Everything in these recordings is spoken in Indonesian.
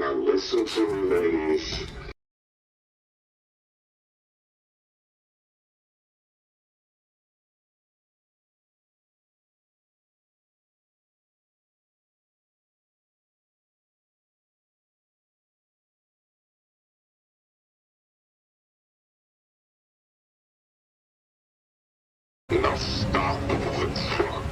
Now listen to me, ladies. Now stop the truck.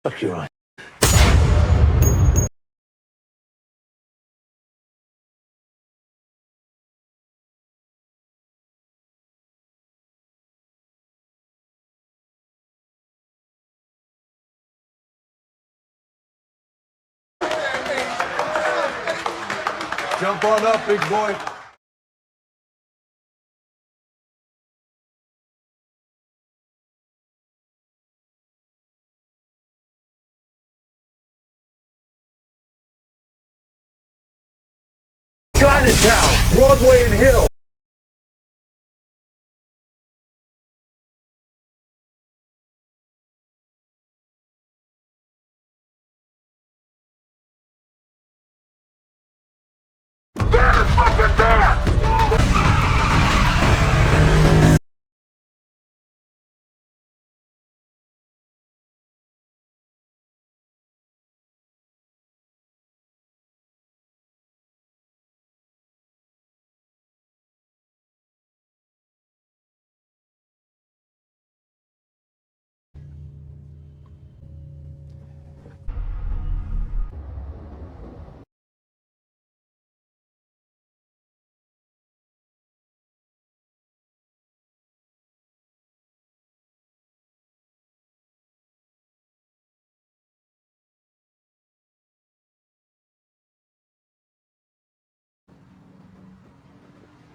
Fuck you right. Jump on up, big boy. Chinatown, Broadway and Hill.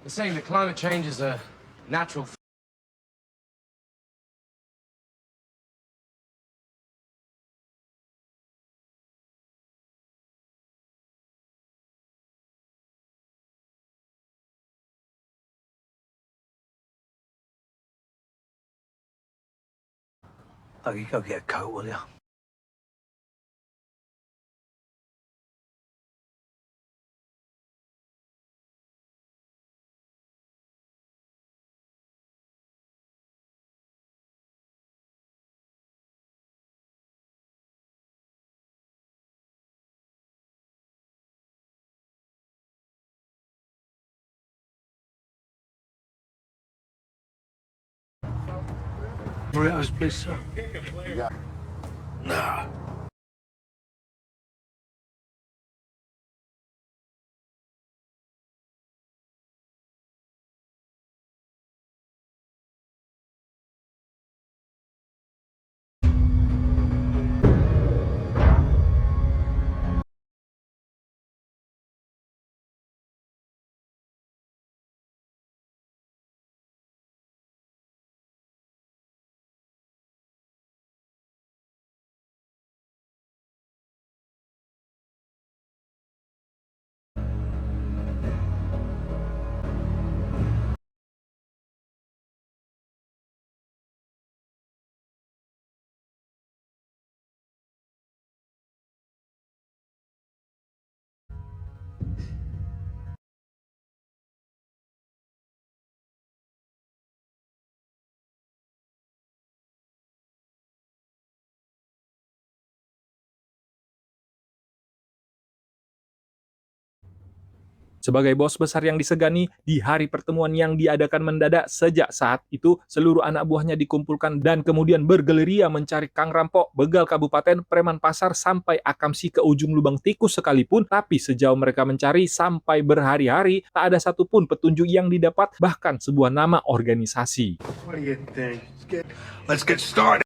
They're saying that climate change is a natural Dougie, go get a coat, will you? Burritos, please, sir. Nah. Sebagai bos besar yang disegani, di hari pertemuan yang diadakan mendadak sejak saat itu, seluruh anak buahnya dikumpulkan dan kemudian bergeleria mencari kang rampok, begal kabupaten, preman pasar, sampai akamsi ke ujung lubang tikus sekalipun. Tapi sejauh mereka mencari sampai berhari-hari, tak ada satupun petunjuk yang didapat, bahkan sebuah nama organisasi. What do you think? Let's get started.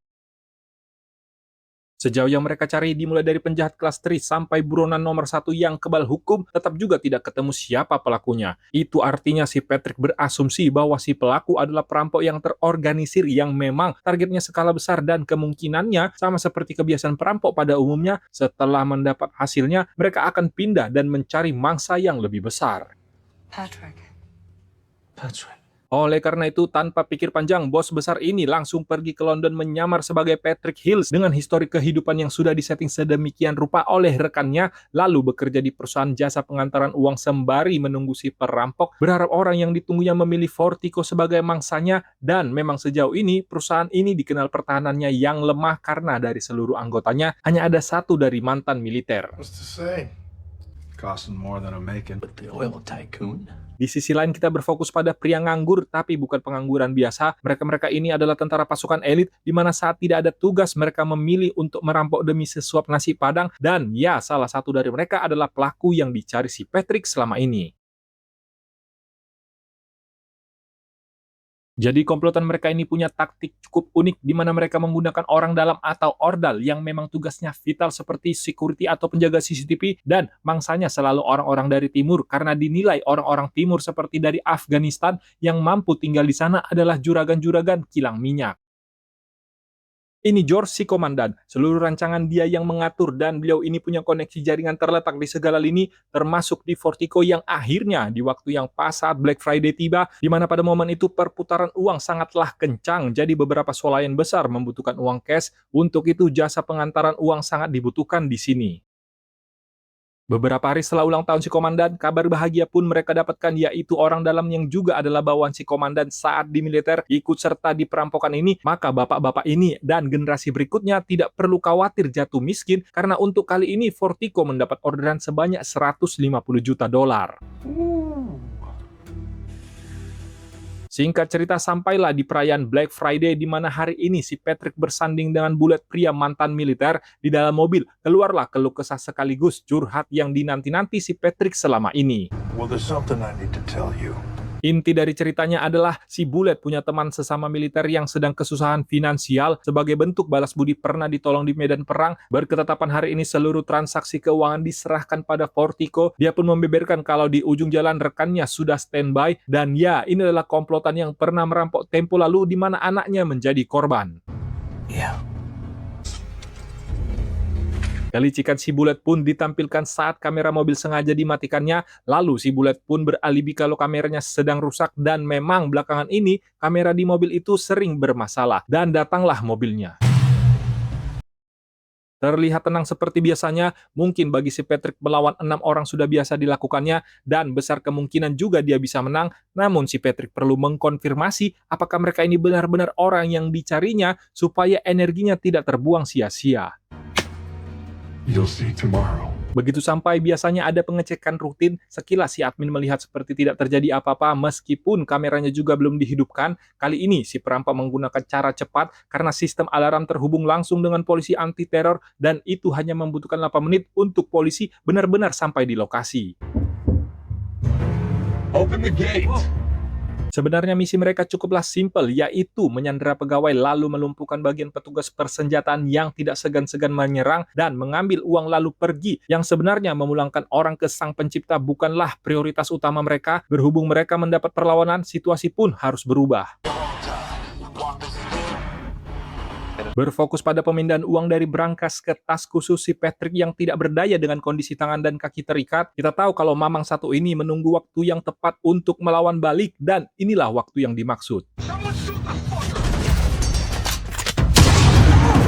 Sejauh yang mereka cari dimulai dari penjahat kelas 3 sampai buronan nomor 1 yang kebal hukum, tetap juga tidak ketemu siapa pelakunya. Itu artinya si Patrick berasumsi bahwa si pelaku adalah perampok yang terorganisir yang memang targetnya skala besar dan kemungkinannya sama seperti kebiasaan perampok pada umumnya, setelah mendapat hasilnya mereka akan pindah dan mencari mangsa yang lebih besar. Patrick. Patrick. Oleh karena itu, tanpa pikir panjang, bos besar ini langsung pergi ke London menyamar sebagai Patrick Hills dengan histori kehidupan yang sudah disetting sedemikian rupa oleh rekannya, lalu bekerja di perusahaan jasa pengantaran uang sembari menunggu si perampok, berharap orang yang ditunggunya memilih Fortico sebagai mangsanya, dan memang sejauh ini perusahaan ini dikenal pertahanannya yang lemah karena dari seluruh anggotanya hanya ada satu dari mantan militer. What's to say? Costing more than I'm making. With the oil tycoon. Di sisi lain kita berfokus pada pria nganggur, tapi bukan pengangguran biasa. Mereka-mereka ini adalah tentara pasukan elit, di mana saat tidak ada tugas mereka memilih untuk merampok demi sesuap nasi padang, dan ya salah satu dari mereka adalah pelaku yang dicari si Patrick selama ini. Jadi komplotan mereka ini punya taktik cukup unik di mana mereka menggunakan orang dalam atau ordal yang memang tugasnya vital seperti security atau penjaga CCTV, dan mangsanya selalu orang-orang dari timur karena dinilai orang-orang timur seperti dari Afghanistan yang mampu tinggal di sana adalah juragan-juragan kilang minyak. Ini George si komandan, seluruh rancangan dia yang mengatur dan beliau ini punya koneksi jaringan terletak di segala lini, termasuk di Fortico yang akhirnya di waktu yang pas saat Black Friday tiba, di mana pada momen itu perputaran uang sangatlah kencang, jadi beberapa swalayan besar membutuhkan uang cash, untuk itu jasa pengantaran uang sangat dibutuhkan di sini. Beberapa hari setelah ulang tahun si komandan, kabar bahagia pun mereka dapatkan, yaitu orang dalam yang juga adalah bawahan si komandan saat di militer ikut serta di perampokan ini. Maka bapak-bapak ini dan generasi berikutnya tidak perlu khawatir jatuh miskin, karena untuk kali ini Fortico mendapat orderan sebanyak 150 juta dolar. Singkat cerita, sampailah di perayaan Black Friday di mana hari ini si Patrick bersanding dengan bulet pria mantan militer di dalam mobil. Keluarlah keluh kesah sekaligus curhat yang dinanti-nanti si Patrick selama ini. Well, there's something I need to tell you. Inti dari ceritanya adalah si Bulet punya teman sesama militer yang sedang kesusahan finansial. Sebagai bentuk balas budi pernah ditolong di medan perang. Berketetapan hari ini seluruh transaksi keuangan diserahkan pada Fortico. Dia pun membeberkan kalau di ujung jalan rekannya sudah standby. Dan ya, ini adalah komplotan yang pernah merampok tempo lalu di mana anaknya menjadi korban. Yeah. Kelicikan si Bulet pun ditampilkan saat kamera mobil sengaja dimatikannya, lalu si Bulet pun beralibi kalau kameranya sedang rusak, dan memang belakangan ini kamera di mobil itu sering bermasalah, dan datanglah mobilnya. Terlihat tenang seperti biasanya, mungkin bagi si Patrick melawan 6 orang sudah biasa dilakukannya, dan besar kemungkinan juga dia bisa menang, namun si Patrick perlu mengkonfirmasi apakah mereka ini benar-benar orang yang dicarinya supaya energinya tidak terbuang sia-sia. You'll see tomorrow. Begitu sampai biasanya ada pengecekan rutin, sekilas si admin melihat seperti tidak terjadi apa-apa meskipun kameranya juga belum dihidupkan. Kali ini si perampok menggunakan cara cepat karena sistem alarm terhubung langsung dengan polisi anti-teror, dan itu hanya membutuhkan 8 menit untuk polisi benar-benar sampai di lokasi. Open the gate. Sebenarnya misi mereka cukuplah simpel, yaitu menyandera pegawai lalu melumpuhkan bagian petugas persenjataan yang tidak segan-segan menyerang dan mengambil uang lalu pergi. Yang sebenarnya memulangkan orang ke sang pencipta bukanlah prioritas utama mereka. Berhubung mereka mendapat perlawanan, situasi pun harus berubah. Berfokus pada pemindahan uang dari brankas ke tas khusus si Patrick yang tidak berdaya dengan kondisi tangan dan kaki terikat. Kita tahu kalau mamang satu ini menunggu waktu yang tepat untuk melawan balik, dan inilah waktu yang dimaksud.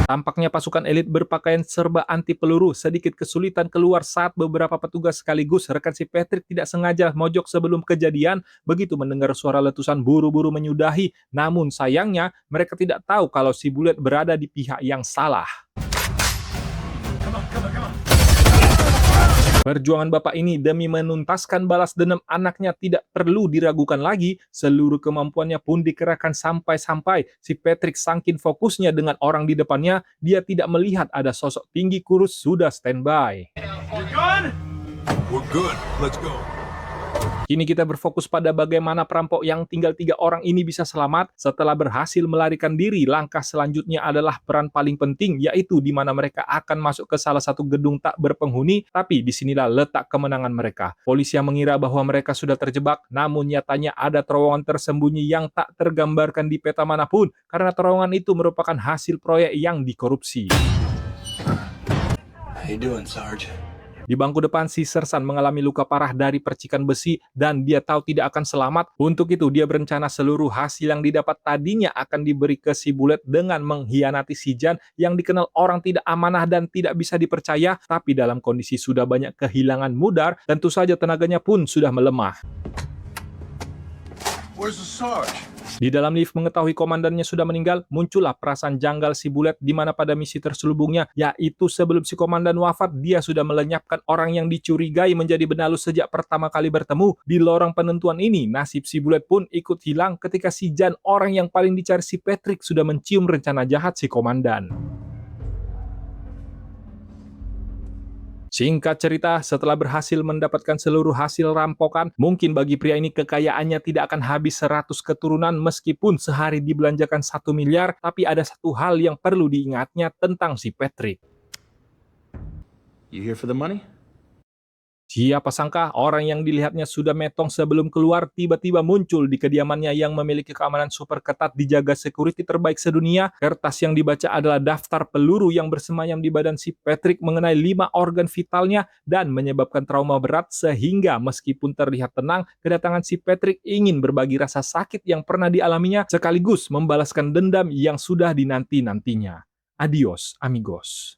Tampaknya pasukan elit berpakaian serba anti peluru sedikit kesulitan keluar saat beberapa petugas sekaligus rekan si Patrick tidak sengaja mojok sebelum kejadian. Begitu mendengar suara letusan buru-buru menyudahi, namun sayangnya mereka tidak tahu kalau si Bulet berada di pihak yang salah. Perjuangan bapak ini demi menuntaskan balas dendam anaknya tidak perlu diragukan lagi. Seluruh kemampuannya pun dikerahkan sampai-sampai si Patrick saking fokusnya dengan orang di depannya, dia tidak melihat ada sosok tinggi kurus sudah standby. We're good. Let's go. Kini kita berfokus pada bagaimana perampok yang tinggal 3 orang ini bisa selamat setelah berhasil melarikan diri. Langkah selanjutnya adalah peran paling penting, yaitu di mana mereka akan masuk ke salah satu gedung tak berpenghuni, tapi disinilah letak kemenangan mereka. Polisi yang mengira bahwa mereka sudah terjebak, namun nyatanya ada terowongan tersembunyi yang tak tergambarkan di peta manapun, karena terowongan itu merupakan hasil proyek yang dikorupsi. How you doing, Sarge? Di bangku depan, si Sersan mengalami luka parah dari percikan besi dan dia tahu tidak akan selamat. Untuk itu, dia berencana seluruh hasil yang didapat tadinya akan diberi ke si Bullet dengan mengkhianati si Jan yang dikenal orang tidak amanah dan tidak bisa dipercaya. Tapi dalam kondisi sudah banyak kehilangan mudar, tentu saja tenaganya pun sudah melemah. Where's the Sarge? Di dalam lift mengetahui komandannya sudah meninggal, muncullah perasaan janggal si Bullet di mana pada misi terselubungnya, yaitu sebelum si komandan wafat, dia sudah melenyapkan orang yang dicurigai menjadi benalu sejak pertama kali bertemu. Di lorong penentuan ini, nasib si Bullet pun ikut hilang ketika si Jan, orang yang paling dicari si Patrick, sudah mencium rencana jahat si komandan. Singkat cerita, setelah berhasil mendapatkan seluruh hasil rampokan, mungkin bagi pria ini kekayaannya tidak akan habis 100 keturunan meskipun sehari dibelanjakan 1 miliar, tapi ada satu hal yang perlu diingatnya tentang si Patrick. You here for the money? Siapa sangka orang yang dilihatnya sudah metong sebelum keluar tiba-tiba muncul di kediamannya yang memiliki keamanan super ketat dijaga security terbaik sedunia. Kertas yang dibaca adalah daftar peluru yang bersemayam di badan si Patrick mengenai 5 organ vitalnya dan menyebabkan trauma berat sehingga meskipun terlihat tenang, kedatangan si Patrick ingin berbagi rasa sakit yang pernah dialaminya sekaligus membalaskan dendam yang sudah dinanti-nantinya. Adios, amigos.